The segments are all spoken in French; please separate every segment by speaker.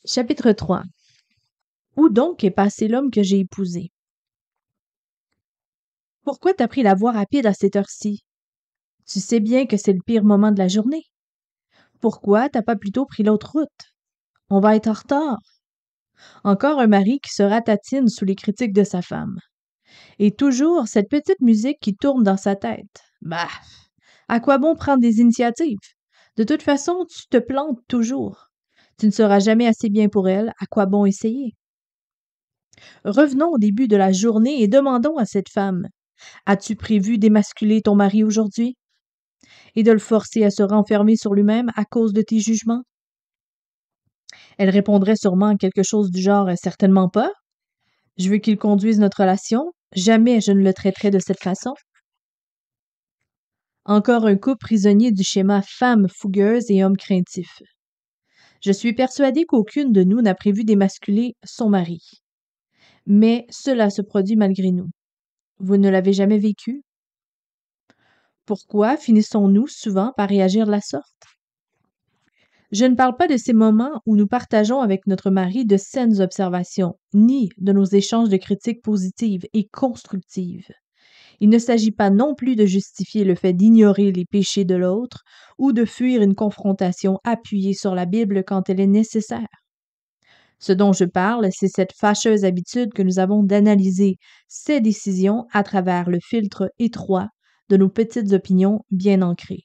Speaker 1: Chapitre 3. Où donc est passé l'homme que j'ai épousé? Pourquoi t'as pris la voie rapide à cette heure-ci? Tu sais bien que c'est le pire moment de la journée. Pourquoi t'as pas plutôt pris l'autre route? On va être en retard. Encore un mari qui se ratatine sous les critiques de sa femme. Et toujours cette petite musique qui tourne dans sa tête. Bah, à quoi bon prendre des initiatives? De toute façon, tu te plantes toujours. Tu ne seras jamais assez bien pour elle, à quoi bon essayer? Revenons au début de la journée et demandons à cette femme. As-tu prévu d'émasculer ton mari aujourd'hui et de le forcer à se renfermer sur lui-même à cause de tes jugements? Elle répondrait sûrement quelque chose du genre certainement pas. Je veux qu'il conduise notre relation. Jamais je ne le traiterai de cette façon. Encore un couple prisonnier du schéma femme fougueuse et homme craintif. Je suis persuadée qu'aucune de nous n'a prévu d'émasculer son mari. Mais cela se produit malgré nous. Vous ne l'avez jamais vécu? Pourquoi finissons-nous souvent par réagir de la sorte? Je ne parle pas de ces moments où nous partageons avec notre mari de saines observations, ni de nos échanges de critiques positives et constructives. Il ne s'agit pas non plus de justifier le fait d'ignorer les péchés de l'autre ou de fuir une confrontation appuyée sur la Bible quand elle est nécessaire. Ce dont je parle, c'est cette fâcheuse habitude que nous avons d'analyser ces décisions à travers le filtre étroit de nos petites opinions bien ancrées.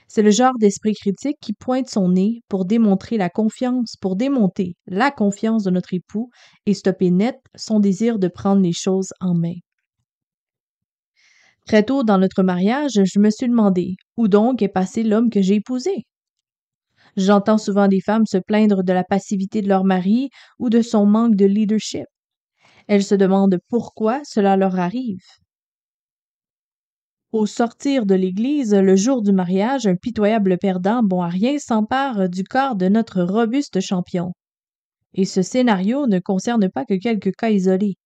Speaker 1: C'est le genre d'esprit critique qui pointe son nez pour démonter la confiance de notre époux et stopper net son désir de prendre les choses en main. Très tôt dans notre mariage, je me suis demandé où donc est passé l'homme que j'ai épousé. J'entends souvent des femmes se plaindre de la passivité de leur mari ou de son manque de leadership. Elles se demandent pourquoi cela leur arrive. Au sortir de l'église, le jour du mariage, un pitoyable perdant bon à rien s'empare du corps de notre robuste champion. Et ce scénario ne concerne pas que quelques cas isolés.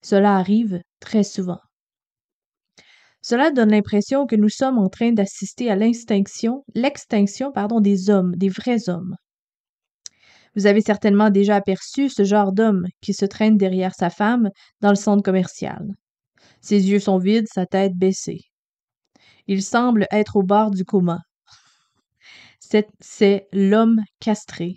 Speaker 1: Cela arrive très souvent. Cela donne l'impression que nous sommes en train d'assister à l'extinction des hommes, des vrais hommes. Vous avez certainement déjà aperçu ce genre d'homme qui se traîne derrière sa femme dans le centre commercial. Ses yeux sont vides, sa tête baissée. Il semble être au bord du coma. C'est l'homme castré.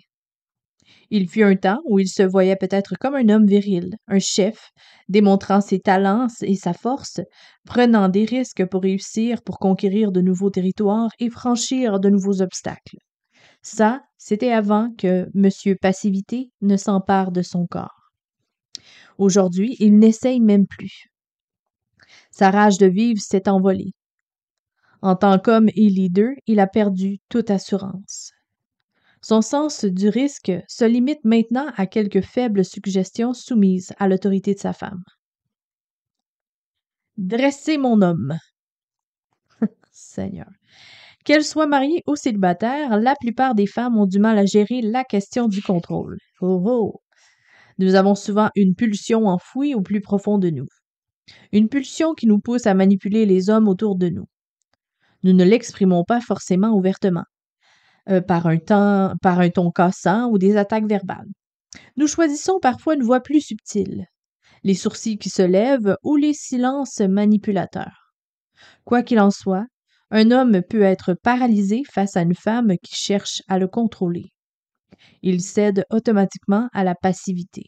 Speaker 1: Il fut un temps où il se voyait peut-être comme un homme viril, un chef, démontrant ses talents et sa force, prenant des risques pour réussir, pour conquérir de nouveaux territoires et franchir de nouveaux obstacles. Ça, c'était avant que Monsieur Passivité ne s'empare de son corps. Aujourd'hui, il n'essaye même plus. Sa rage de vivre s'est envolée. En tant qu'homme et leader, il a perdu toute assurance. Son sens du risque se limite maintenant à quelques faibles suggestions soumises à l'autorité de sa femme. Dressez mon homme. Seigneur. Qu'elle soit mariée ou célibataire, la plupart des femmes ont du mal à gérer la question du contrôle. Oh oh! Nous avons souvent une pulsion enfouie au plus profond de nous. Une pulsion qui nous pousse à manipuler les hommes autour de nous. Nous ne l'exprimons pas forcément ouvertement, par un ton cassant ou des attaques verbales. Nous choisissons parfois une voie plus subtile, les sourcils qui se lèvent ou les silences manipulateurs. Quoi qu'il en soit, un homme peut être paralysé face à une femme qui cherche à le contrôler. Il cède automatiquement à la passivité.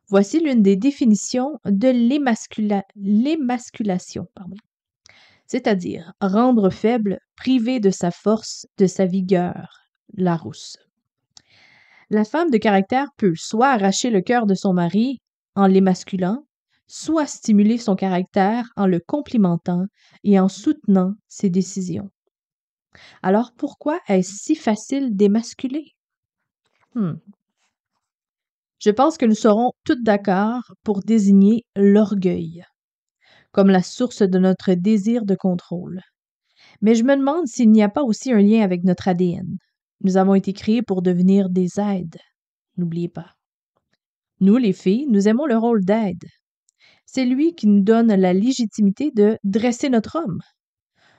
Speaker 1: Voici l'une des définitions de l'émasculation, c'est-à-dire rendre faible, priver de sa force, de sa vigueur, Larousse. La femme de caractère peut soit arracher le cœur de son mari en l'émasculant, soit stimuler son caractère en le complimentant et en soutenant ses décisions. Alors pourquoi est-ce si facile d'émasculer? Je pense que nous serons toutes d'accord pour désigner l'orgueil comme la source de notre désir de contrôle. Mais je me demande s'il n'y a pas aussi un lien avec notre ADN. Nous avons été créés pour devenir des aides. N'oubliez pas. Nous, les filles, nous aimons le rôle d'aide. C'est lui qui nous donne la légitimité de dresser notre homme.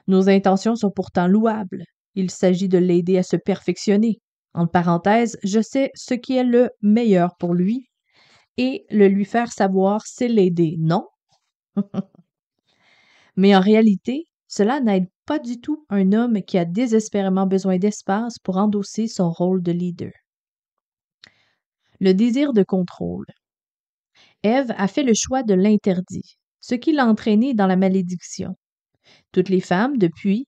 Speaker 1: Nos intentions sont pourtant louables. Il s'agit de l'aider à se perfectionner. Entre parenthèses, je sais ce qui est le meilleur pour lui et le lui faire savoir, c'est l'aider, non? Mais en réalité, cela n'aide pas du tout un homme qui a désespérément besoin d'espace pour endosser son rôle de leader. Le désir de contrôle. Ève a fait le choix de l'interdit, ce qui l'a entraînée dans la malédiction. Toutes les femmes, depuis,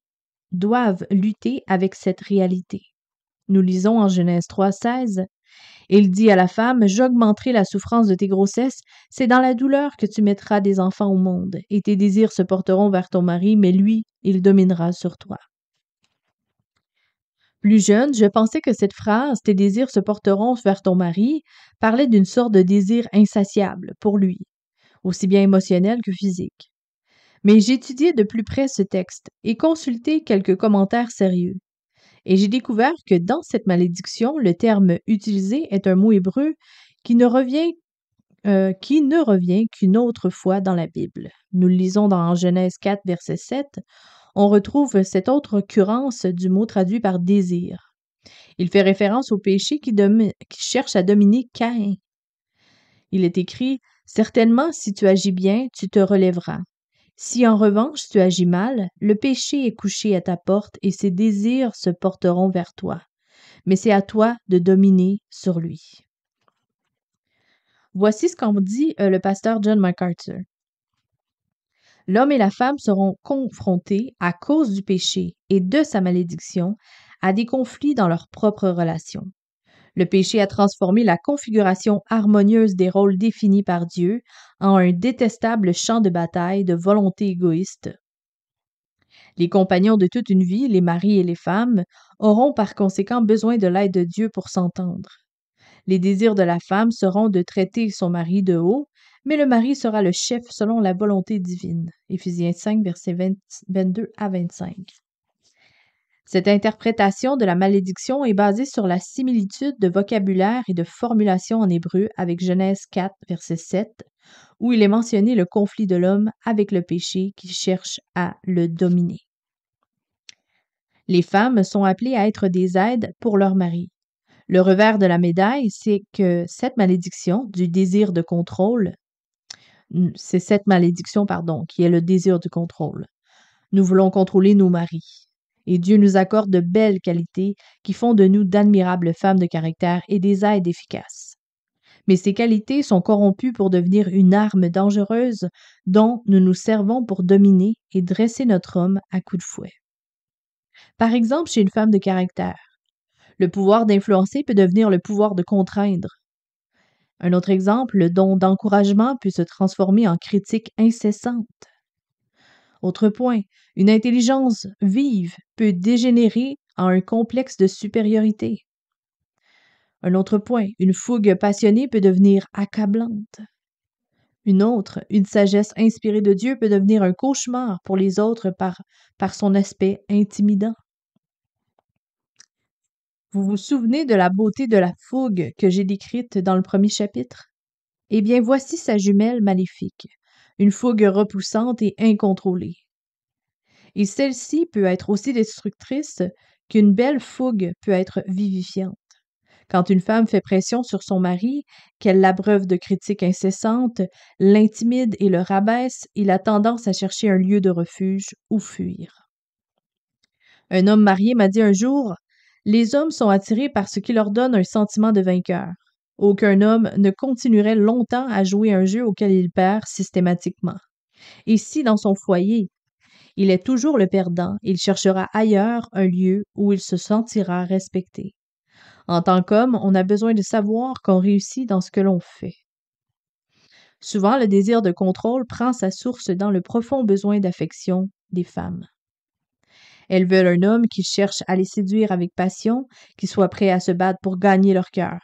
Speaker 1: doivent lutter avec cette réalité. Nous lisons en Genèse 3,16 « Il dit à la femme, j'augmenterai la souffrance de tes grossesses, c'est dans la douleur que tu mettras des enfants au monde, et tes désirs se porteront vers ton mari, mais lui, il dominera sur toi. » Plus jeune, je pensais que cette phrase « tes désirs se porteront vers ton mari » parlait d'une sorte de désir insatiable pour lui, aussi bien émotionnel que physique. Mais j'ai étudié de plus près ce texte et consulté quelques commentaires sérieux. Et j'ai découvert que dans cette malédiction, le terme utilisé est un mot hébreu qui ne revient qu'une autre fois dans la Bible. Nous le lisons dans Genèse 4, verset 7. On retrouve cette autre occurrence du mot traduit par désir. Il fait référence au péché qui cherche à dominer Caïn. Il est écrit « Certainement, si tu agis bien, tu te relèveras. Si en revanche tu agis mal, le péché est couché à ta porte et ses désirs se porteront vers toi. Mais c'est à toi de dominer sur lui. » Voici ce qu'en dit le pasteur John MacArthur. L'homme et la femme seront confrontés, à cause du péché et de sa malédiction, à des conflits dans leurs propres relations. Le péché a transformé la configuration harmonieuse des rôles définis par Dieu en un détestable champ de bataille de volonté égoïste. Les compagnons de toute une vie, les maris et les femmes, auront par conséquent besoin de l'aide de Dieu pour s'entendre. Les désirs de la femme seront de traiter son mari de haut, mais le mari sera le chef selon la volonté divine. Éphésiens 5, versets 22 à 25. Cette interprétation de la malédiction est basée sur la similitude de vocabulaire et de formulation en hébreu avec Genèse 4, verset 7, où il est mentionné le conflit de l'homme avec le péché qui cherche à le dominer. Les femmes sont appelées à être des aides pour leur mari. Le revers de la médaille, c'est que cette malédiction du désir de contrôle, c'est cette malédiction, qui est le désir de contrôle. Nous voulons contrôler nos maris. Et Dieu nous accorde de belles qualités qui font de nous d'admirables femmes de caractère et des aides efficaces. Mais ces qualités sont corrompues pour devenir une arme dangereuse dont nous nous servons pour dominer et dresser notre homme à coups de fouet. Par exemple, chez une femme de caractère, le pouvoir d'influencer peut devenir le pouvoir de contraindre. Un autre exemple, le don d'encouragement peut se transformer en critique incessante. Autre point, une intelligence vive peut dégénérer en un complexe de supériorité. Un autre point, une fougue passionnée peut devenir accablante. Une autre, une sagesse inspirée de Dieu peut devenir un cauchemar pour les autres par son aspect intimidant. Vous vous souvenez de la beauté de la fougue que j'ai décrite dans le premier chapitre? Eh bien, voici sa jumelle maléfique, une fougue repoussante et incontrôlée. Et celle-ci peut être aussi destructrice qu'une belle fougue peut être vivifiante. Quand une femme fait pression sur son mari, qu'elle l'abreuve de critiques incessantes, l'intimide et le rabaisse, il a tendance à chercher un lieu de refuge ou fuir. Un homme marié m'a dit un jour « Les hommes sont attirés par ce qui leur donne un sentiment de vainqueur. Aucun homme ne continuerait longtemps à jouer un jeu auquel il perd systématiquement. Et si dans son foyer, il est toujours le perdant, il cherchera ailleurs un lieu où il se sentira respecté. En tant qu'homme, on a besoin de savoir qu'on réussit dans ce que l'on fait. » Souvent, le désir de contrôle prend sa source dans le profond besoin d'affection des femmes. Elles veulent un homme qui cherche à les séduire avec passion, qui soit prêt à se battre pour gagner leur cœur.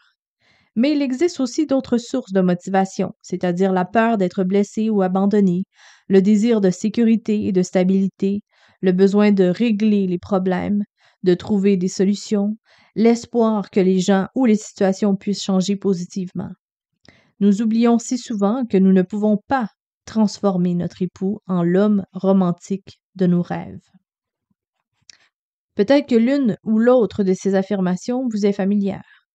Speaker 1: Mais il existe aussi d'autres sources de motivation, c'est-à-dire la peur d'être blessé ou abandonné, le désir de sécurité et de stabilité, le besoin de régler les problèmes, de trouver des solutions, l'espoir que les gens ou les situations puissent changer positivement. Nous oublions si souvent que nous ne pouvons pas transformer notre époux en l'homme romantique de nos rêves. Peut-être que l'une ou l'autre de ces affirmations vous est familière.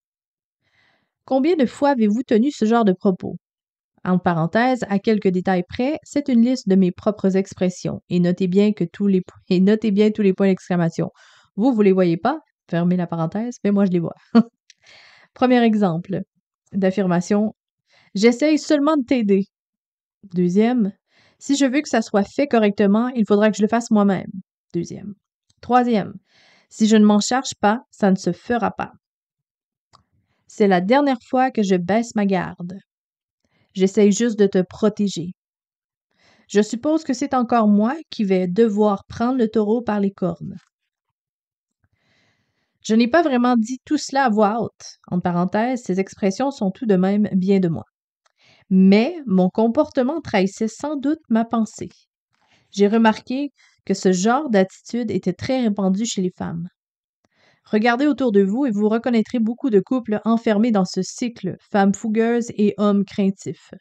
Speaker 1: Combien de fois avez-vous tenu ce genre de propos? En parenthèse, à quelques détails près, c'est une liste de mes propres expressions et notez bien tous les points d'exclamation. Vous les voyez pas? Fermez la parenthèse, mais moi je les vois. Premier exemple d'affirmation. J'essaye seulement de t'aider. Deuxième. Si je veux que ça soit fait correctement, il faudra que je le fasse moi-même. Deuxième. Troisième. Si je ne m'en charge pas, ça ne se fera pas. C'est la dernière fois que je baisse ma garde. J'essaye juste de te protéger. Je suppose que c'est encore moi qui vais devoir prendre le taureau par les cornes. Je n'ai pas vraiment dit tout cela à voix haute. En parenthèse, ces expressions sont tout de même bien de moi. Mais mon comportement trahissait sans doute ma pensée. J'ai remarqué que ce genre d'attitude était très répandu chez les femmes. Regardez autour de vous et vous reconnaîtrez beaucoup de couples enfermés dans ce cycle, femmes fougueuses et hommes craintifs.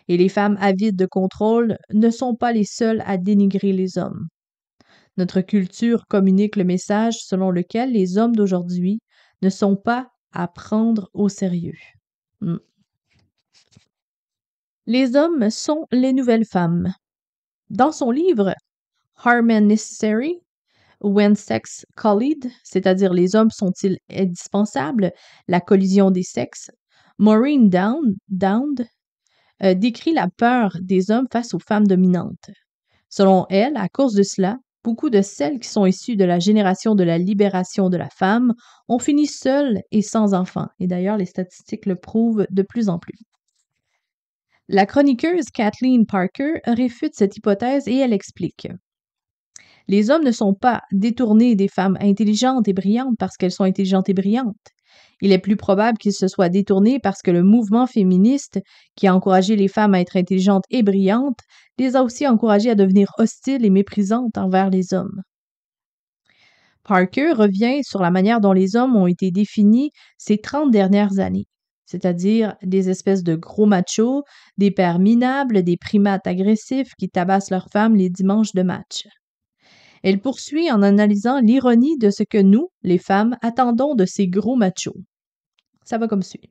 Speaker 1: Et les femmes avides de contrôle ne sont pas les seules à dénigrer les hommes. Notre culture communique le message selon lequel les hommes d'aujourd'hui ne sont pas à prendre au sérieux. Les hommes sont les nouvelles femmes. Dans son livre Are Men Necessary? When Sex Collide, c'est-à-dire les hommes sont-ils indispensables? La collision des sexes, Maureen Dowd décrit la peur des hommes face aux femmes dominantes. Selon elle, à cause de cela, beaucoup de celles qui sont issues de la génération de la libération de la femme ont fini seules et sans enfants. Et d'ailleurs, les statistiques le prouvent de plus en plus. La chroniqueuse Kathleen Parker réfute cette hypothèse et elle explique. Les hommes ne sont pas détournés des femmes intelligentes et brillantes parce qu'elles sont intelligentes et brillantes. Il est plus probable qu'ils se soient détournés parce que le mouvement féministe, qui a encouragé les femmes à être intelligentes et brillantes, les a aussi encouragées à devenir hostiles et méprisantes envers les hommes. Parker revient sur la manière dont les hommes ont été définis ces 30 dernières années, c'est-à-dire des espèces de gros machos, des pères minables, des primates agressifs qui tabassent leurs femmes les dimanches de match. Elle poursuit en analysant l'ironie de ce que nous, les femmes, attendons de ces gros machos. Ça va comme suit.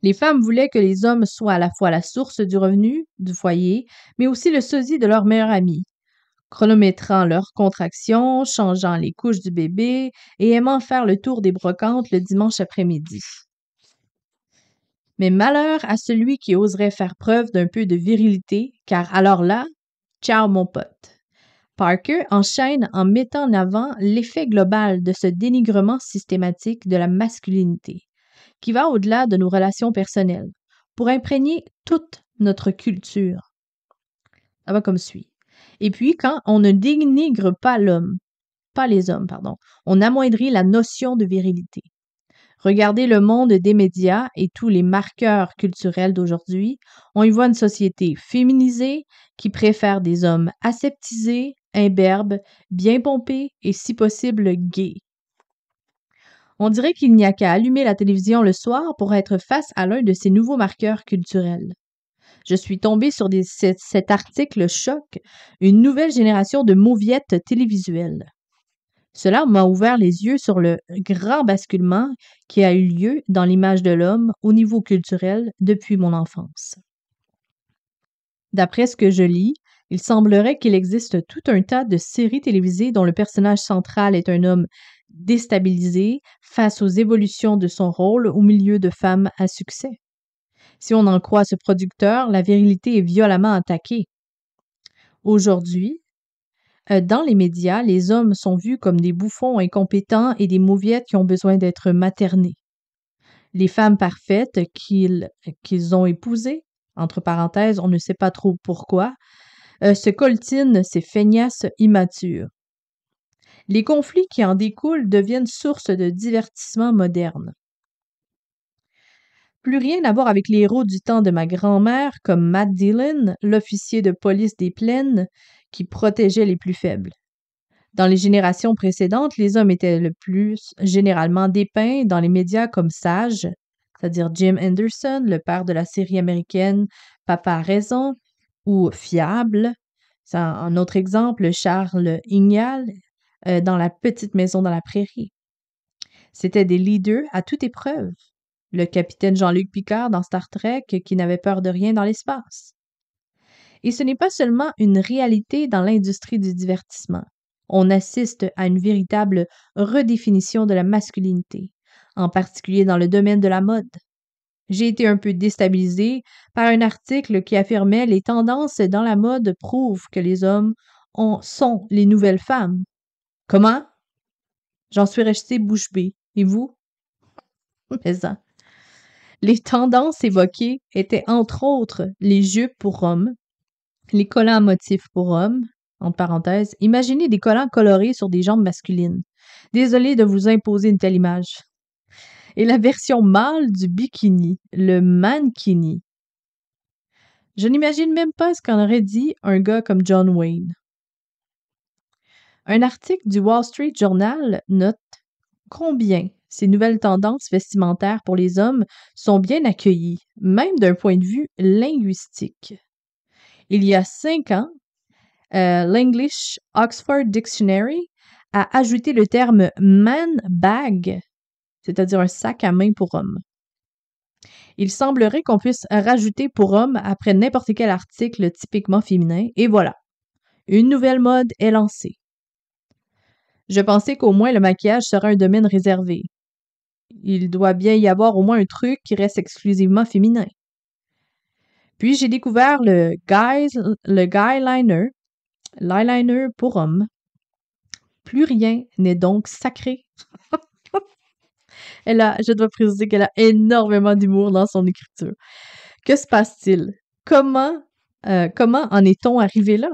Speaker 1: Les femmes voulaient que les hommes soient à la fois la source du revenu du foyer, mais aussi le sosie de leur meilleur ami, chronométrant leurs contractions, changeant les couches du bébé et aimant faire le tour des brocantes le dimanche après-midi. Mais malheur à celui qui oserait faire preuve d'un peu de virilité, car alors là, ciao mon pote. Parker enchaîne en mettant en avant l'effet global de ce dénigrement systématique de la masculinité, qui va au-delà de nos relations personnelles, pour imprégner toute notre culture. Ça va comme suit. Et puis, quand on ne dénigre pas les hommes, on amoindrit la notion de virilité. Regardez le monde des médias et tous les marqueurs culturels d'aujourd'hui, on y voit une société féminisée qui préfère des hommes aseptisés, imberbes, bien pompés et si possible gays. On dirait qu'il n'y a qu'à allumer la télévision le soir pour être face à l'un de ces nouveaux marqueurs culturels. Je suis tombée sur cet article choc, une nouvelle génération de mauviettes télévisuelles. Cela m'a ouvert les yeux sur le grand basculement qui a eu lieu dans l'image de l'homme au niveau culturel depuis mon enfance. D'après ce que je lis, il semblerait qu'il existe tout un tas de séries télévisées dont le personnage central est un homme déstabilisé face aux évolutions de son rôle au milieu de femmes à succès. Si on en croit ce producteur, la virilité est violemment attaquée. Aujourd'hui, dans les médias, les hommes sont vus comme des bouffons incompétents et des mauviettes qui ont besoin d'être maternées. Les femmes parfaites qu'ils ont épousées, entre parenthèses, on ne sait pas trop pourquoi, se coltinent ces feignasses immatures. Les conflits qui en découlent deviennent source de divertissement moderne. Plus rien à voir avec les héros du temps de ma grand-mère, comme Matt Dillon, l'officier de police des plaines, qui protégeait les plus faibles. Dans les générations précédentes, les hommes étaient le plus généralement dépeints dans les médias comme sages, c'est-à-dire Jim Henderson, le père de la série américaine Papa a raison, ou fiables. C'est un autre exemple, Charles Ingalls, dans la petite maison dans la prairie. C'étaient des leaders à toute épreuve. Le capitaine Jean-Luc Picard dans Star Trek qui n'avait peur de rien dans l'espace. Et ce n'est pas seulement une réalité dans l'industrie du divertissement. On assiste à une véritable redéfinition de la masculinité, en particulier dans le domaine de la mode. J'ai été un peu déstabilisée par un article qui affirmait les tendances dans la mode prouvent que les hommes sont les nouvelles femmes. Comment? J'en suis restée bouche bée. Et vous? Mais ça. Les tendances évoquées étaient entre autres les jupes pour hommes, les collants à motifs pour hommes, entre parenthèses, imaginez des collants colorés sur des jambes masculines. Désolée de vous imposer une telle image. Et la version mâle du bikini, le mankini. Je n'imagine même pas ce qu'en aurait dit un gars comme John Wayne. Un article du Wall Street Journal note combien ces nouvelles tendances vestimentaires pour les hommes sont bien accueillies, même d'un point de vue linguistique. Il y a 5 ans, l'English Oxford Dictionary a ajouté le terme man bag, c'est-à-dire un sac à main pour homme. Il semblerait qu'on puisse rajouter pour homme après n'importe quel article typiquement féminin, et voilà, une nouvelle mode est lancée. Je pensais qu'au moins le maquillage serait un domaine réservé. Il doit bien y avoir au moins un truc qui reste exclusivement féminin. Puis j'ai découvert le guy liner, l'eyeliner pour homme. Plus rien n'est donc sacré. Je dois préciser qu'elle a énormément d'humour dans son écriture. Que se passe-t-il? Comment en est-on arrivé là?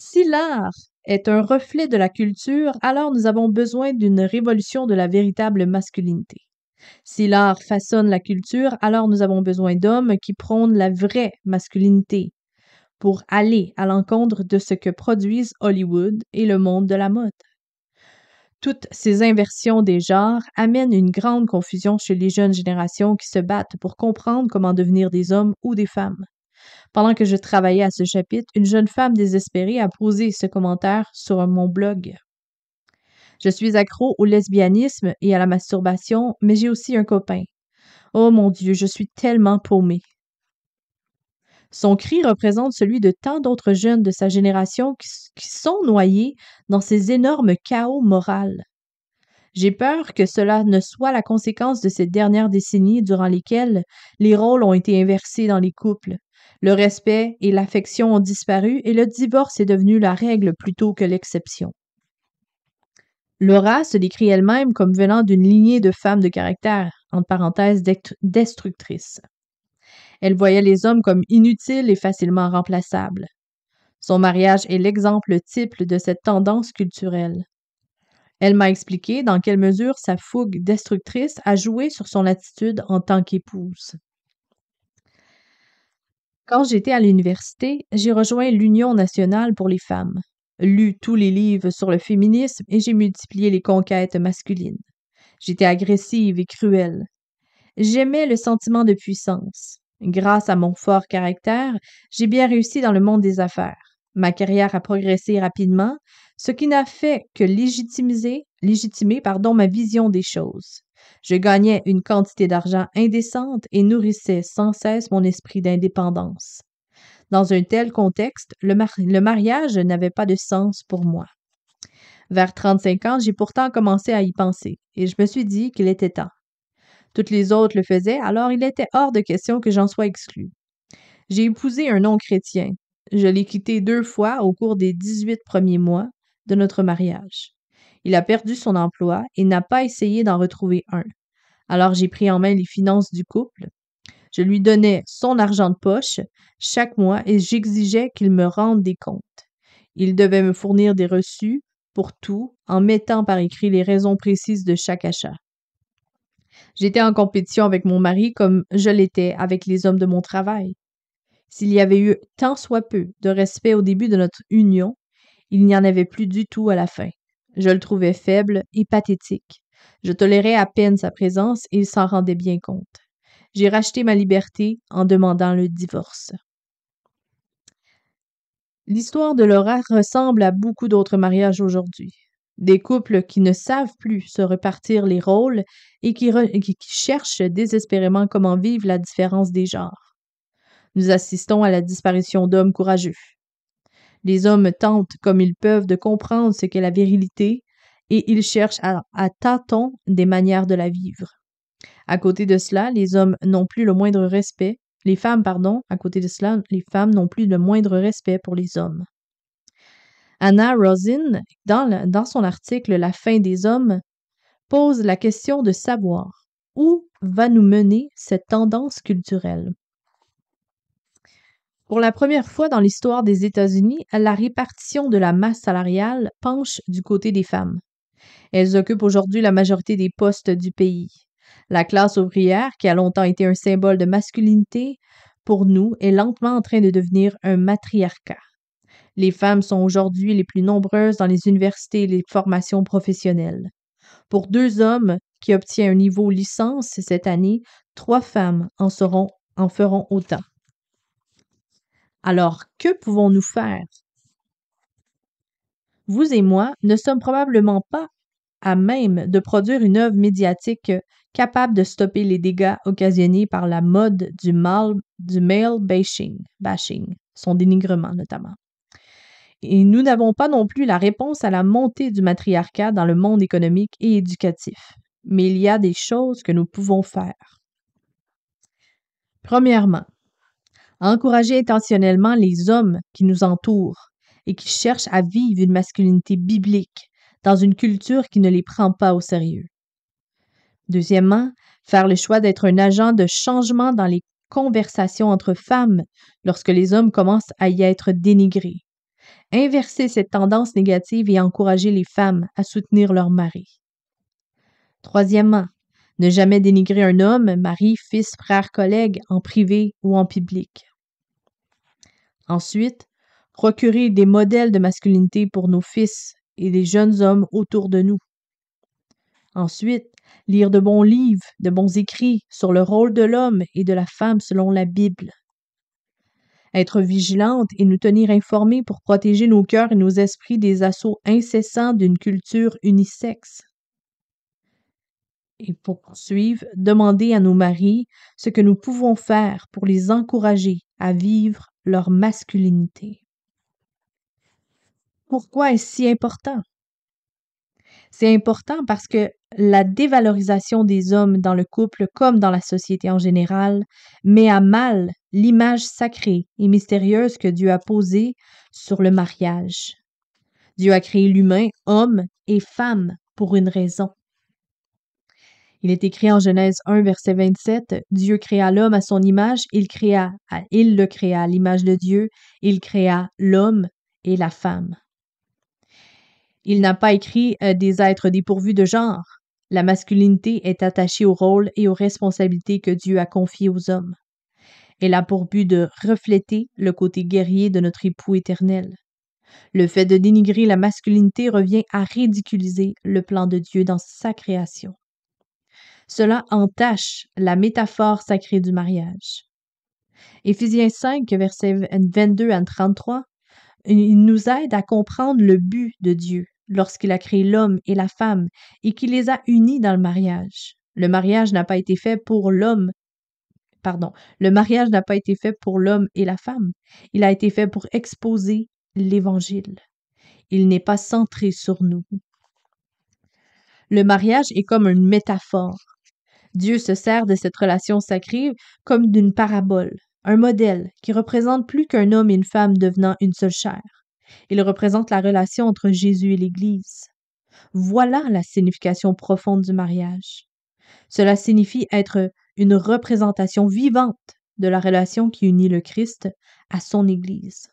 Speaker 1: Si l'art est un reflet de la culture, alors nous avons besoin d'une révolution de la véritable masculinité. Si l'art façonne la culture, alors nous avons besoin d'hommes qui prônent la vraie masculinité pour aller à l'encontre de ce que produisent Hollywood et le monde de la mode. Toutes ces inversions des genres amènent une grande confusion chez les jeunes générations qui se battent pour comprendre comment devenir des hommes ou des femmes. Pendant que je travaillais à ce chapitre, une jeune femme désespérée a posé ce commentaire sur mon blog. Je suis accro au lesbianisme et à la masturbation, mais j'ai aussi un copain. Oh mon Dieu, je suis tellement paumée. Son cri représente celui de tant d'autres jeunes de sa génération qui sont noyés dans ces énormes chaos moraux. J'ai peur que cela ne soit la conséquence de ces dernières décennies durant lesquelles les rôles ont été inversés dans les couples. Le respect et l'affection ont disparu et le divorce est devenu la règle plutôt que l'exception. Laura se décrit elle-même comme venant d'une lignée de femmes de caractère, entre parenthèses destructrices. Elle voyait les hommes comme inutiles et facilement remplaçables. Son mariage est l'exemple type de cette tendance culturelle. Elle m'a expliqué dans quelle mesure sa fougue destructrice a joué sur son attitude en tant qu'épouse. Quand j'étais à l'université, j'ai rejoint l'Union nationale pour les femmes, lu tous les livres sur le féminisme et j'ai multiplié les conquêtes masculines. J'étais agressive et cruelle. J'aimais le sentiment de puissance. Grâce à mon fort caractère, j'ai bien réussi dans le monde des affaires. Ma carrière a progressé rapidement, ce qui n'a fait que légitimer ma vision des choses. Je gagnais une quantité d'argent indécente et nourrissais sans cesse mon esprit d'indépendance. Dans un tel contexte, le mariage n'avait pas de sens pour moi. Vers 35 ans, j'ai pourtant commencé à y penser et je me suis dit qu'il était temps. Toutes les autres le faisaient, alors il était hors de question que j'en sois exclue. J'ai épousé un non-chrétien. Je l'ai quitté 2 fois au cours des 18 premiers mois de notre mariage. Il a perdu son emploi et n'a pas essayé d'en retrouver un. Alors j'ai pris en main les finances du couple. Je lui donnais son argent de poche chaque mois et j'exigeais qu'il me rende des comptes. Il devait me fournir des reçus pour tout en mettant par écrit les raisons précises de chaque achat. J'étais en compétition avec mon mari comme je l'étais avec les hommes de mon travail. S'il y avait eu tant soit peu de respect au début de notre union, il n'y en avait plus du tout à la fin. Je le trouvais faible et pathétique. Je tolérais à peine sa présence et il s'en rendait bien compte. J'ai racheté ma liberté en demandant le divorce. L'histoire de Laura ressemble à beaucoup d'autres mariages aujourd'hui. Des couples qui ne savent plus se repartir les rôles et qui cherchent désespérément comment vivre la différence des genres. Nous assistons à la disparition d'hommes courageux. Les hommes tentent comme ils peuvent de comprendre ce qu'est la virilité et ils cherchent à tâtons des manières de la vivre. À côté de cela, les hommes n'ont plus le moindre respect. Les femmes, pardon, à côté de cela, les femmes n'ont plus le moindre respect pour les hommes. Anna Rosin, dans son article La fin des hommes, pose la question de savoir où va nous mener cette tendance culturelle. Pour la première fois dans l'histoire des États-Unis, la répartition de la masse salariale penche du côté des femmes. Elles occupent aujourd'hui la majorité des postes du pays. La classe ouvrière, qui a longtemps été un symbole de masculinité, pour nous, est lentement en train de devenir un matriarcat. Les femmes sont aujourd'hui les plus nombreuses dans les universités et les formations professionnelles. Pour 2 hommes qui obtiennent un niveau licence cette année, 3 femmes en feront autant. Alors, que pouvons-nous faire? Vous et moi ne sommes probablement pas à même de produire une œuvre médiatique capable de stopper les dégâts occasionnés par la mode du male bashing, son dénigrement notamment. Et nous n'avons pas non plus la réponse à la montée du matriarcat dans le monde économique et éducatif. Mais il y a des choses que nous pouvons faire. Premièrement, encourager intentionnellement les hommes qui nous entourent et qui cherchent à vivre une masculinité biblique dans une culture qui ne les prend pas au sérieux. Deuxièmement, faire le choix d'être un agent de changement dans les conversations entre femmes lorsque les hommes commencent à y être dénigrés. Inverser cette tendance négative et encourager les femmes à soutenir leur mari. Troisièmement, ne jamais dénigrer un homme, mari, fils, frère, collègue, en privé ou en public. Ensuite, procurer des modèles de masculinité pour nos fils et les jeunes hommes autour de nous. Ensuite, lire de bons livres, de bons écrits sur le rôle de l'homme et de la femme selon la Bible. Être vigilante et nous tenir informés pour protéger nos cœurs et nos esprits des assauts incessants d'une culture unisexe. Et pour poursuivre, demander à nos maris ce que nous pouvons faire pour les encourager à vivre leur masculinité. Pourquoi est-ce si important? C'est important parce que la dévalorisation des hommes dans le couple comme dans la société en général met à mal l'image sacrée et mystérieuse que Dieu a posée sur le mariage. Dieu a créé l'humain, homme et femme, pour une raison. Il est écrit en Genèse 1, verset 27, « Dieu créa l'homme à son image, il le créa à l'image de Dieu, il créa l'homme et la femme. » Il n'a pas écrit des êtres dépourvus de genre. La masculinité est attachée au rôle et aux responsabilités que Dieu a confiées aux hommes. Elle a pour but de refléter le côté guerrier de notre époux éternel. Le fait de dénigrer la masculinité revient à ridiculiser le plan de Dieu dans sa création. Cela entache la métaphore sacrée du mariage. Éphésiens 5, versets 22 à 33, il nous aide à comprendre le but de Dieu lorsqu'il a créé l'homme et la femme et qu'il les a unis dans le mariage. Le mariage n'a pas été fait pour l'homme et la femme. Il a été fait pour exposer l'Évangile. Il n'est pas centré sur nous. Le mariage est comme une métaphore. Dieu se sert de cette relation sacrée comme d'une parabole, un modèle qui représente plus qu'un homme et une femme devenant une seule chair. Il représente la relation entre Jésus et l'Église. Voilà la signification profonde du mariage. Cela signifie être une représentation vivante de la relation qui unit le Christ à son Église.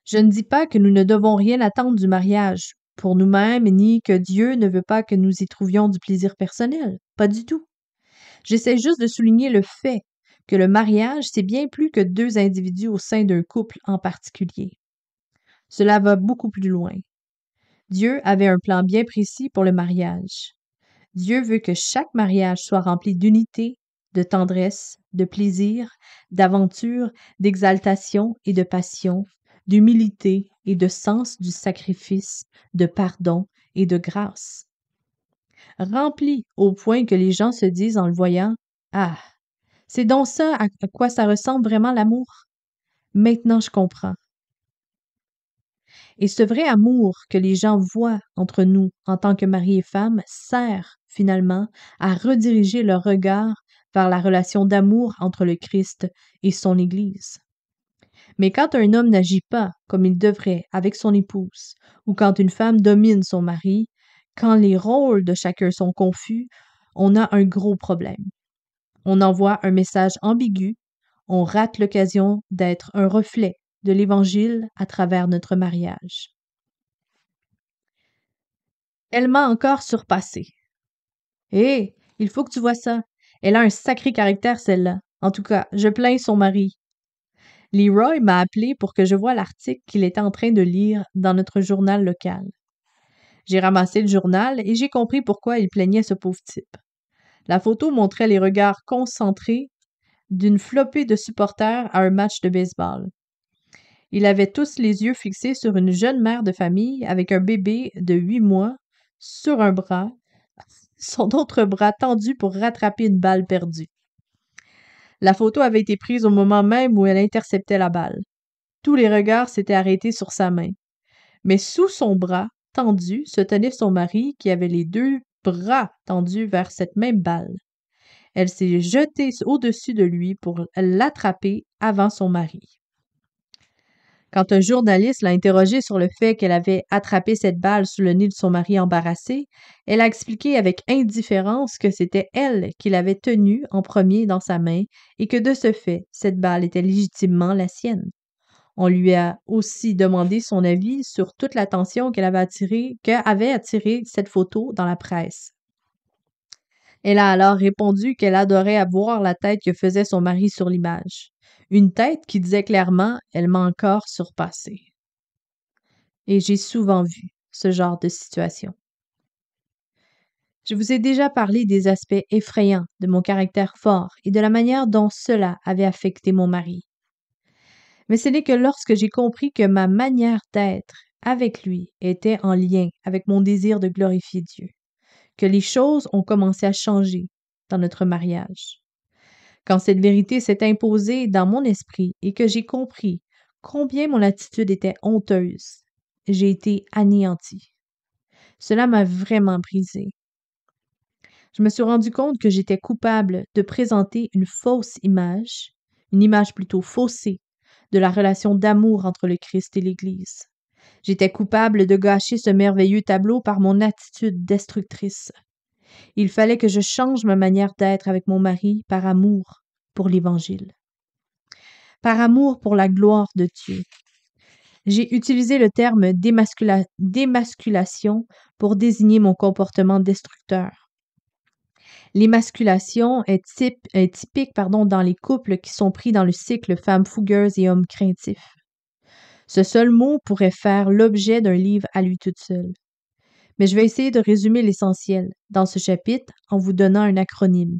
Speaker 1: Je ne dis pas que nous ne devons rien attendre du mariage pour nous-mêmes, ni que Dieu ne veut pas que nous y trouvions du plaisir personnel. Pas du tout. J'essaie juste de souligner le fait que le mariage, c'est bien plus que 2 individus au sein d'un couple en particulier. Cela va beaucoup plus loin. Dieu avait un plan bien précis pour le mariage. Dieu veut que chaque mariage soit rempli d'unité, de tendresse, de plaisir, d'aventure, d'exaltation et de passion, d'humilité et de sens du sacrifice, de pardon et de grâce. Rempli au point que les gens se disent en le voyant: Ah, c'est donc ça à quoi ça ressemble vraiment l'amour? Maintenant je comprends. Et ce vrai amour que les gens voient entre nous en tant que mari et femme sert finalement à rediriger leur regard vers la relation d'amour entre le Christ et son Église. Mais quand un homme n'agit pas comme il devrait avec son épouse, ou quand une femme domine son mari, quand les rôles de chacun sont confus, on a un gros problème. On envoie un message ambigu, on rate l'occasion d'être un reflet de l'Évangile à travers notre mariage. Elle m'a encore surpassée. Hé, il faut que tu vois ça. Elle a un sacré caractère, celle-là. En tout cas, je plains son mari. Leroy m'a appelé pour que je voie l'article qu'il était en train de lire dans notre journal local. J'ai ramassé le journal et j'ai compris pourquoi il plaignait ce pauvre type. La photo montrait les regards concentrés d'une flopée de supporters à un match de baseball. Ils avaient tous les yeux fixés sur une jeune mère de famille avec un bébé de 8 mois sur un bras, son autre bras tendu pour rattraper une balle perdue. La photo avait été prise au moment même où elle interceptait la balle. Tous les regards s'étaient arrêtés sur sa main. Mais sous son bras tendu se tenait son mari qui avait les deux bras tendus vers cette même balle. Elle s'est jetée au-dessus de lui pour l'attraper avant son mari. Quand un journaliste l'a interrogée sur le fait qu'elle avait attrapé cette balle sous le nez de son mari embarrassé, elle a expliqué avec indifférence que c'était elle qui l'avait tenue en premier dans sa main et que de ce fait, cette balle était légitimement la sienne. On lui a aussi demandé son avis sur toute l'attention qu'avait attiré cette photo dans la presse. Elle a alors répondu qu'elle adorait voir la tête que faisait son mari sur l'image. Une tête qui disait clairement « Elle m'a encore surpassée ». Et j'ai souvent vu ce genre de situation. Je vous ai déjà parlé des aspects effrayants de mon caractère fort et de la manière dont cela avait affecté mon mari. Mais ce n'est que lorsque j'ai compris que ma manière d'être avec lui était en lien avec mon désir de glorifier Dieu, que les choses ont commencé à changer dans notre mariage. Quand cette vérité s'est imposée dans mon esprit et que j'ai compris combien mon attitude était honteuse, j'ai été anéantie. Cela m'a vraiment brisée. Je me suis rendu compte que j'étais coupable de présenter une fausse image, une image plutôt faussée, de la relation d'amour entre le Christ et l'Église. J'étais coupable de gâcher ce merveilleux tableau par mon attitude destructrice. Il fallait que je change ma manière d'être avec mon mari par amour pour l'Évangile, par amour pour la gloire de Dieu. J'ai utilisé le terme d'émasculation pour désigner mon comportement destructeur. L'émasculation est typique dans les couples qui sont pris dans le cycle femmes fougueuses et hommes craintifs. Ce seul mot pourrait faire l'objet d'un livre à lui toute seule. Mais je vais essayer de résumer l'essentiel dans ce chapitre en vous donnant un acronyme.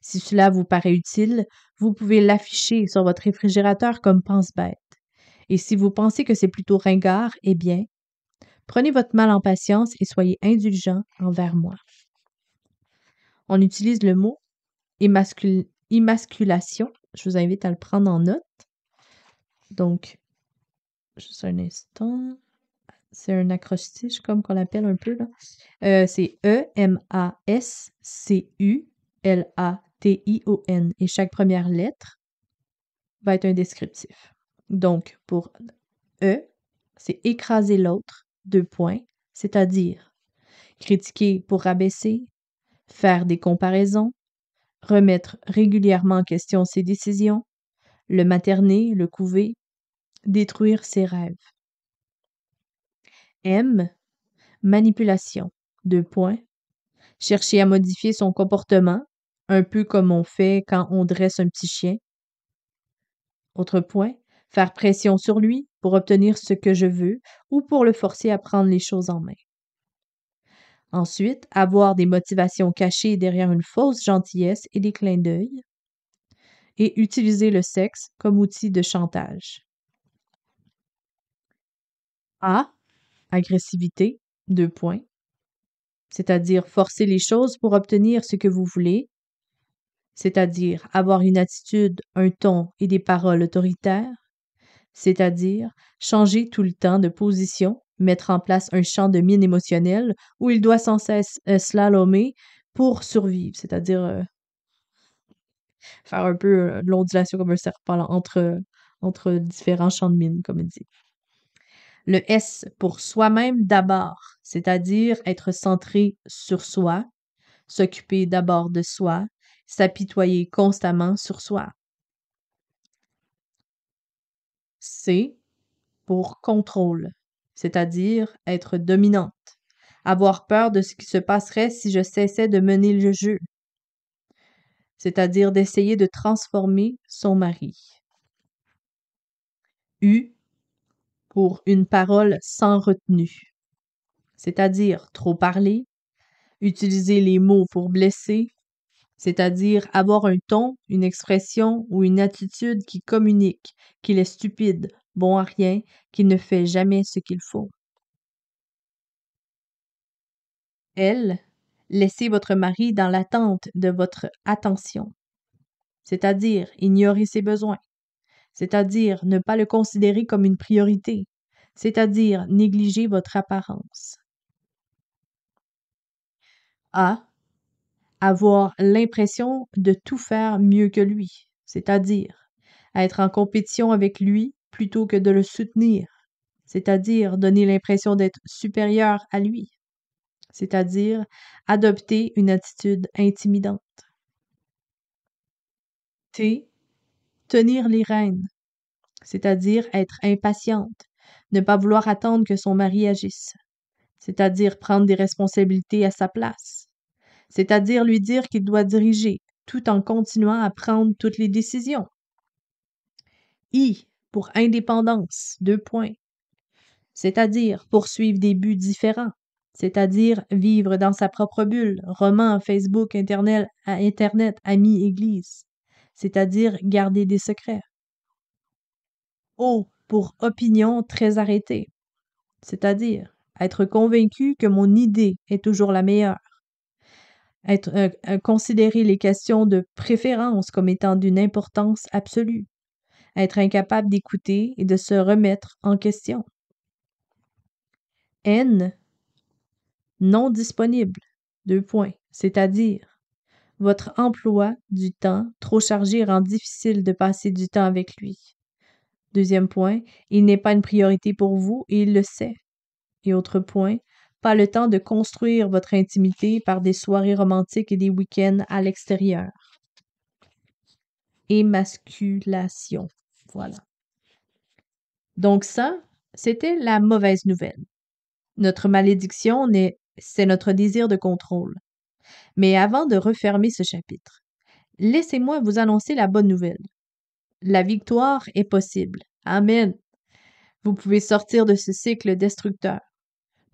Speaker 1: Si cela vous paraît utile, vous pouvez l'afficher sur votre réfrigérateur comme pense-bête. Et si vous pensez que c'est plutôt ringard, eh bien, prenez votre mal en patience et soyez indulgent envers moi. On utilise le mot émasculation. Je vous invite à le prendre en note. Donc, juste un instant. C'est un acrostiche, comme qu'on l'appelle un peu, là. C'est E-M-A-S-C-U-L-A-T-I-O-N. Et chaque première lettre va être un descriptif. Donc, pour E, c'est écraser l'autre, 2 points, c'est-à-dire critiquer pour rabaisser, faire des comparaisons, remettre régulièrement en question ses décisions, le materner, le couver, détruire ses rêves. M, manipulation, 2 points, chercher à modifier son comportement, un peu comme on fait quand on dresse un petit chien. Autre point, faire pression sur lui pour obtenir ce que je veux ou pour le forcer à prendre les choses en main. Ensuite, avoir des motivations cachées derrière une fausse gentillesse et des clins d'œil. Et utiliser le sexe comme outil de chantage. A. Agressivité, 2 points. C'est-à-dire forcer les choses pour obtenir ce que vous voulez, c'est-à-dire avoir une attitude, un ton et des paroles autoritaires, c'est-à-dire changer tout le temps de position, mettre en place un champ de mine émotionnel où il doit sans cesse slalomer pour survivre, c'est-à-dire faire un peu de l'ondulation comme un serpent là, entre différents champs de mine, comme il dit. Le S pour soi-même d'abord, c'est-à-dire être centré sur soi, s'occuper d'abord de soi, s'apitoyer constamment sur soi. C pour contrôle, c'est-à-dire être dominante, avoir peur de ce qui se passerait si je cessais de mener le jeu, c'est-à-dire d'essayer de transformer son mari. U pour une parole sans retenue, c'est-à-dire trop parler, utiliser les mots pour blesser, c'est-à-dire avoir un ton, une expression ou une attitude qui communique qu'il est stupide, bon à rien, qu'il ne fait jamais ce qu'il faut. L. Laissez votre mari dans l'attente de votre attention, c'est-à-dire ignorer ses besoins, c'est-à-dire ne pas le considérer comme une priorité, c'est-à-dire négliger votre apparence. A. Avoir l'impression de tout faire mieux que lui, c'est-à-dire être en compétition avec lui plutôt que de le soutenir, c'est-à-dire donner l'impression d'être supérieur à lui, c'est-à-dire adopter une attitude intimidante. T. Tenir les rênes, c'est-à-dire être impatiente, ne pas vouloir attendre que son mari agisse, c'est-à-dire prendre des responsabilités à sa place, c'est-à-dire lui dire qu'il doit diriger, tout en continuant à prendre toutes les décisions. I pour indépendance, 2 points, c'est-à-dire poursuivre des buts différents, c'est-à-dire vivre dans sa propre bulle, roman, Facebook, Internet, amis, église, c'est-à-dire garder des secrets. O pour opinion très arrêtée, c'est-à-dire être convaincu que mon idée est toujours la meilleure, considérer les questions de préférence comme étant d'une importance absolue, être incapable d'écouter et de se remettre en question. N. Non disponible, 2 points, c'est-à-dire votre emploi du temps trop chargé rend difficile de passer du temps avec lui. Deuxième point, il n'est pas une priorité pour vous et il le sait. Et autre point, pas le temps de construire votre intimité par des soirées romantiques et des week-ends à l'extérieur. Émasculation. Voilà. Donc ça, c'était la mauvaise nouvelle. Notre malédiction, c'est notre désir de contrôle. Mais avant de refermer ce chapitre, laissez-moi vous annoncer la bonne nouvelle. La victoire est possible. Amen. Vous pouvez sortir de ce cycle destructeur.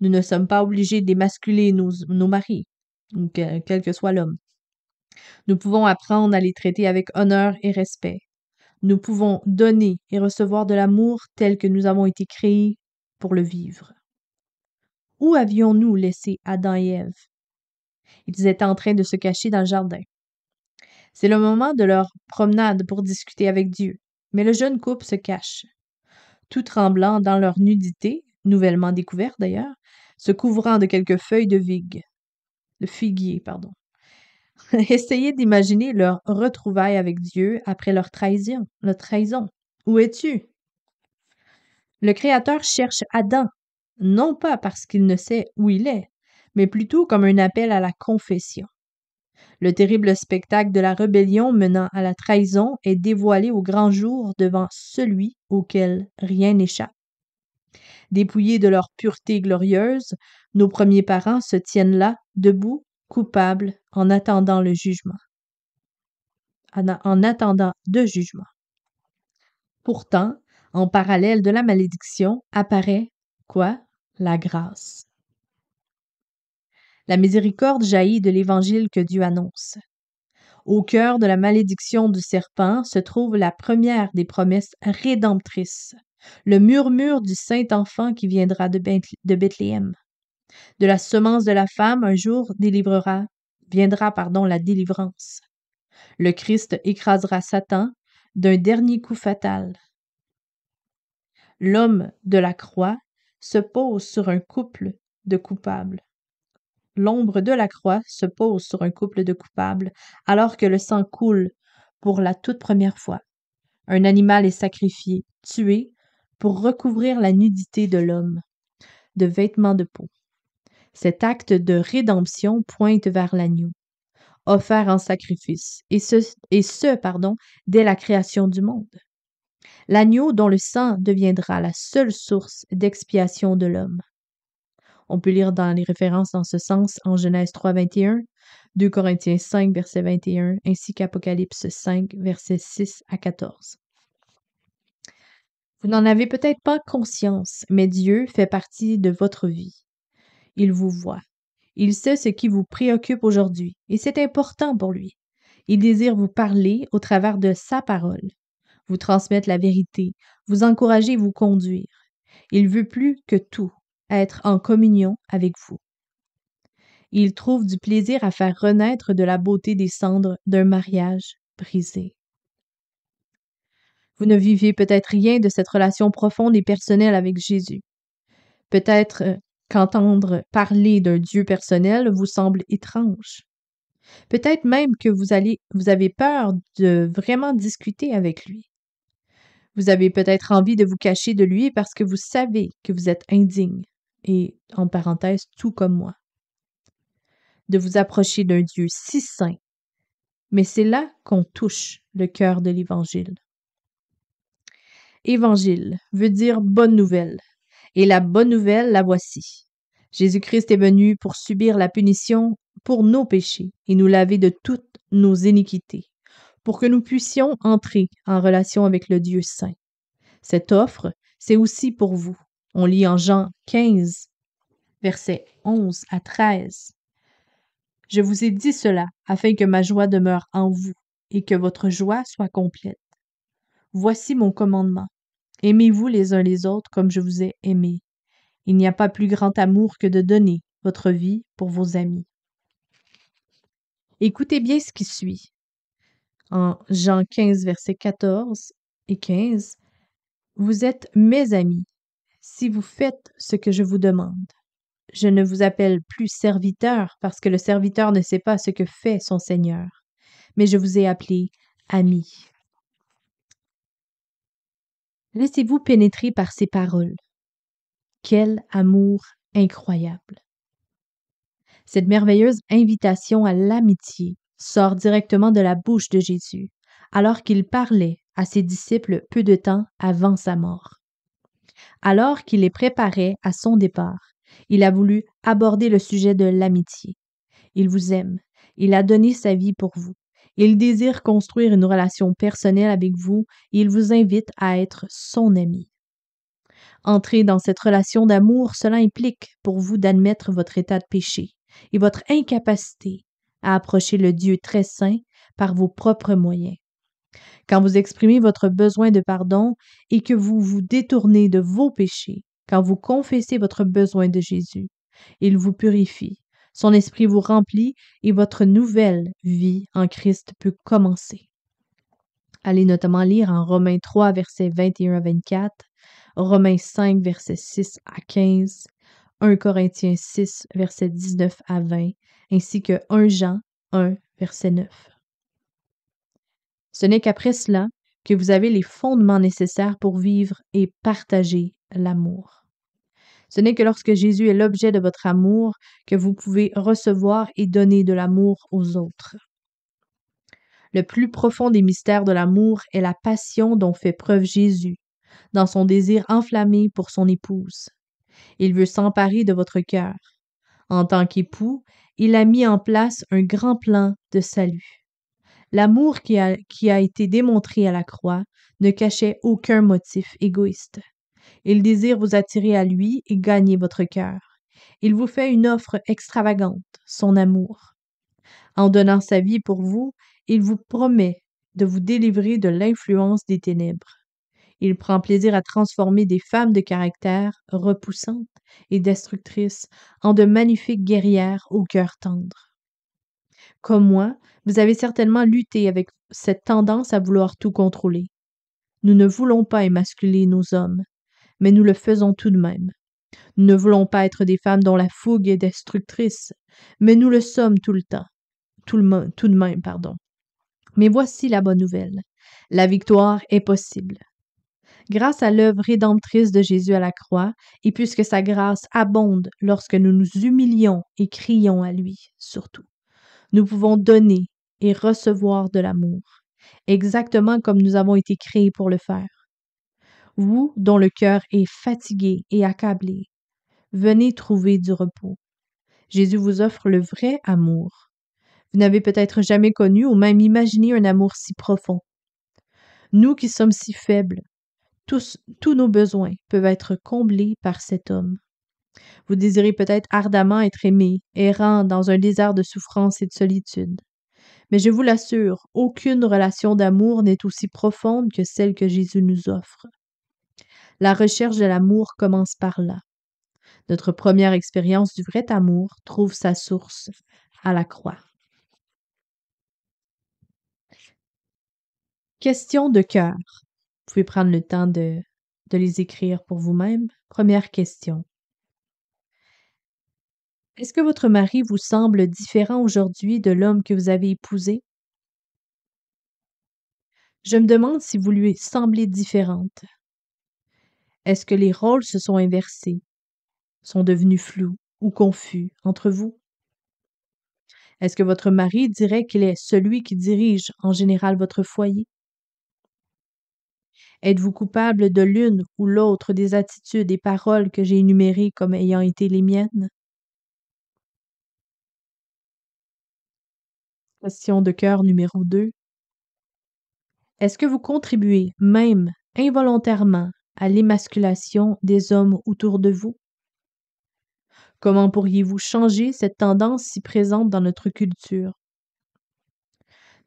Speaker 1: Nous ne sommes pas obligés d'émasculer nos maris, ou quel que soit l'homme. Nous pouvons apprendre à les traiter avec honneur et respect. Nous pouvons donner et recevoir de l'amour tel que nous avons été créés pour le vivre. Où avions-nous laissé Adam et Ève? Ils étaient en train de se cacher dans le jardin. C'est le moment de leur promenade pour discuter avec Dieu, mais le jeune couple se cache. Tout tremblant dans leur nudité, nouvellement découverte d'ailleurs, se couvrant de quelques feuilles de figuier, pardon. Essayez d'imaginer leur retrouvaille avec Dieu après leur trahison. Où es-tu? Le Créateur cherche Adam, non pas parce qu'il ne sait où il est, mais plutôt comme un appel à la confession. Le terrible spectacle de la rébellion menant à la trahison est dévoilé au grand jour devant celui auquel rien n'échappe. Dépouillés de leur pureté glorieuse, nos premiers parents se tiennent là, debout, coupables, en attendant le jugement. En attendant de jugement. Pourtant, en parallèle de la malédiction, apparaît quoi? La grâce. La miséricorde jaillit de l'Évangile que Dieu annonce. Au cœur de la malédiction du serpent se trouve la première des promesses rédemptrices. le murmure du saint enfant qui viendra de Bethléem. De la semence de la femme, un jour viendra la délivrance. Le Christ écrasera Satan d'un dernier coup fatal. L'homme de la croix se pose sur un couple de coupables. L'ombre de la croix se pose sur un couple de coupables alors que le sang coule pour la toute première fois. Un animal est sacrifié, tué, pour recouvrir la nudité de l'homme, de vêtements de peau. Cet acte de rédemption pointe vers l'agneau, offert en sacrifice, et ce, dès la création du monde. L'agneau dont le sang deviendra la seule source d'expiation de l'homme. On peut lire dans les références dans ce sens en Genèse 3, 21, 2 Corinthiens 5, verset 21, ainsi qu'Apocalypse 5, versets 6 à 14. Vous n'en avez peut-être pas conscience, mais Dieu fait partie de votre vie. Il vous voit. Il sait ce qui vous préoccupe aujourd'hui, et c'est important pour lui. Il désire vous parler au travers de sa parole, vous transmettre la vérité, vous encourager et vous conduire. Il veut plus que tout être en communion avec vous. Il trouve du plaisir à faire renaître de la beauté des cendres d'un mariage brisé. Vous ne vivez peut-être rien de cette relation profonde et personnelle avec Jésus. Peut-être qu'entendre parler d'un Dieu personnel vous semble étrange. Peut-être même que vous avez peur de vraiment discuter avec lui. Vous avez peut-être envie de vous cacher de lui parce que vous savez que vous êtes indigne, et, en parenthèse, tout comme moi, de vous approcher d'un Dieu si saint. Mais c'est là qu'on touche le cœur de l'Évangile. Évangile veut dire bonne nouvelle, et la bonne nouvelle, la voici. Jésus-Christ est venu pour subir la punition pour nos péchés et nous laver de toutes nos iniquités, pour que nous puissions entrer en relation avec le Dieu saint. Cette offre, c'est aussi pour vous. On lit en Jean 15, versets 11 à 13. Je vous ai dit cela afin que ma joie demeure en vous et que votre joie soit complète. Voici mon commandement. Aimez-vous les uns les autres comme je vous ai aimé. Il n'y a pas plus grand amour que de donner votre vie pour vos amis. Écoutez bien ce qui suit. En Jean 15, versets 14 et 15, vous êtes mes amis si vous faites ce que je vous demande. Je ne vous appelle plus serviteur parce que le serviteur ne sait pas ce que fait son Seigneur, mais je vous ai appelé amis. Laissez-vous pénétrer par ces paroles. Quel amour incroyable! Cette merveilleuse invitation à l'amitié sort directement de la bouche de Jésus, alors qu'il parlait à ses disciples peu de temps avant sa mort. Alors qu'il les préparait à son départ, il a voulu aborder le sujet de l'amitié. Il vous aime, il a donné sa vie pour vous. Il désire construire une relation personnelle avec vous et il vous invite à être son ami. Entrer dans cette relation d'amour, cela implique pour vous d'admettre votre état de péché et votre incapacité à approcher le Dieu très saint par vos propres moyens. Quand vous exprimez votre besoin de pardon et que vous vous détournez de vos péchés, quand vous confessez votre besoin de Jésus, il vous purifie, son esprit vous remplit et votre nouvelle vie en Christ peut commencer. Allez notamment lire en Romains 3, versets 21 à 24, Romains 5, versets 6 à 15, 1 Corinthiens 6, versets 19 à 20, ainsi que 1 Jean 1, verset 9. Ce n'est qu'après cela que vous avez les fondements nécessaires pour vivre et partager l'amour. Ce n'est que lorsque Jésus est l'objet de votre amour que vous pouvez recevoir et donner de l'amour aux autres. Le plus profond des mystères de l'amour est la passion dont fait preuve Jésus, dans son désir enflammé pour son épouse. Il veut s'emparer de votre cœur. En tant qu'époux, il a mis en place un grand plan de salut. L'amour qui a été démontré à la croix ne cachait aucun motif égoïste. Il désire vous attirer à lui et gagner votre cœur. Il vous fait une offre extravagante, son amour. En donnant sa vie pour vous, il vous promet de vous délivrer de l'influence des ténèbres. Il prend plaisir à transformer des femmes de caractère repoussantes et destructrices en de magnifiques guerrières au cœur tendre. Comme moi, vous avez certainement lutté avec cette tendance à vouloir tout contrôler. Nous ne voulons pas émasculer nos hommes, mais nous le faisons tout de même. Nous ne voulons pas être des femmes dont la fougue est destructrice, mais nous le sommes tout le temps, tout de même, pardon. Mais voici la bonne nouvelle. La victoire est possible. Grâce à l'œuvre rédemptrice de Jésus à la croix, et puisque sa grâce abonde lorsque nous nous humilions et crions à lui, surtout, nous pouvons donner et recevoir de l'amour, exactement comme nous avons été créés pour le faire. Vous, dont le cœur est fatigué et accablé, venez trouver du repos. Jésus vous offre le vrai amour. Vous n'avez peut-être jamais connu ou même imaginé un amour si profond. Nous qui sommes si faibles, tous nos besoins peuvent être comblés par cet homme. Vous désirez peut-être ardemment être aimé, errant dans un désert de souffrance et de solitude. Mais je vous l'assure, aucune relation d'amour n'est aussi profonde que celle que Jésus nous offre. La recherche de l'amour commence par là. Notre première expérience du vrai amour trouve sa source à la croix. Question de cœur. Vous pouvez prendre le temps de les écrire pour vous-même. Première question. Est-ce que votre mari vous semble différent aujourd'hui de l'homme que vous avez épousé? Je me demande si vous lui semblez différente. Est-ce que les rôles se sont inversés, sont devenus flous ou confus entre vous? Est-ce que votre mari dirait qu'il est celui qui dirige en général votre foyer? Êtes-vous coupable de l'une ou l'autre des attitudes et paroles que j'ai énumérées comme ayant été les miennes? Question de cœur numéro 2. Est-ce que vous contribuez, même involontairement, à l'émasculation des hommes autour de vous? Comment pourriez-vous changer cette tendance si présente dans notre culture?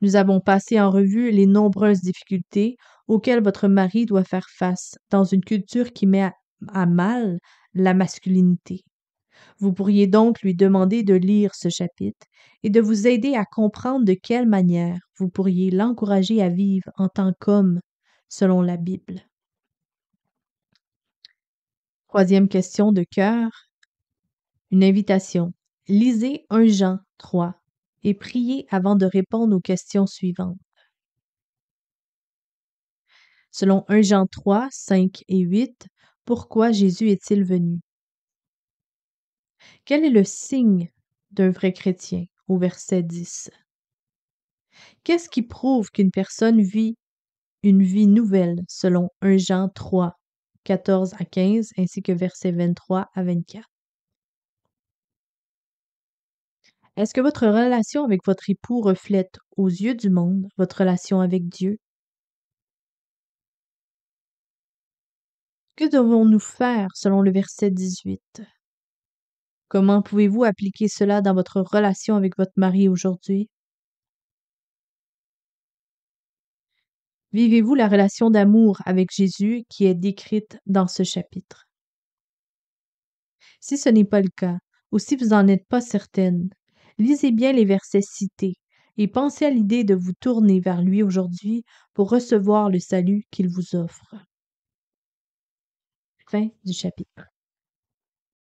Speaker 1: Nous avons passé en revue les nombreuses difficultés auxquelles votre mari doit faire face dans une culture qui met à mal la masculinité. Vous pourriez donc lui demander de lire ce chapitre et de vous aider à comprendre de quelle manière vous pourriez l'encourager à vivre en tant qu'homme selon la Bible. Troisième question de cœur. Une invitation. Lisez 1 Jean 3 et priez avant de répondre aux questions suivantes. Selon 1 Jean 3, 5 et 8, pourquoi Jésus est-il venu? Quel est le signe d'un vrai chrétien? Au verset 10. Qu'est-ce qui prouve qu'une personne vit une vie nouvelle selon 1 Jean 3, 14 à 15, ainsi que versets 23 à 24? Est-ce que votre relation avec votre époux reflète, aux yeux du monde, votre relation avec Dieu? Que devons-nous faire selon le verset 18? Comment pouvez-vous appliquer cela dans votre relation avec votre mari aujourd'hui? Vivez-vous la relation d'amour avec Jésus qui est décrite dans ce chapitre? Si ce n'est pas le cas, ou si vous n'en êtes pas certaine, lisez bien les versets cités et pensez à l'idée de vous tourner vers lui aujourd'hui pour recevoir le salut qu'il vous offre. Fin du chapitre.